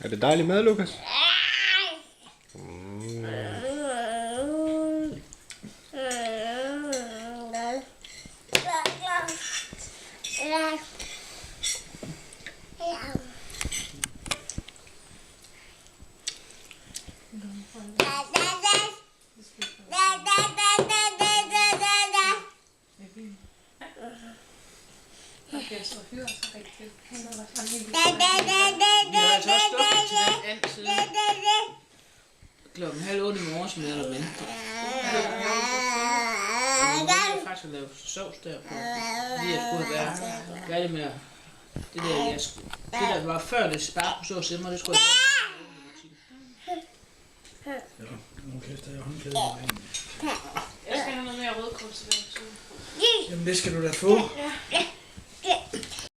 Er det dejlig mad, Lukas? Klokken 7:30 i morges mere eller mindre. Jeg har faktisk lavet sovs derpå. Fordi jeg skulle have været færdig med det der, det der var før det sparkusås hjemme, det skulle jeg have. Ja, nu kaster jeg håndklædet i vandet. Jeg skal have noget mere rødkål til det. Jamen det skal du da få.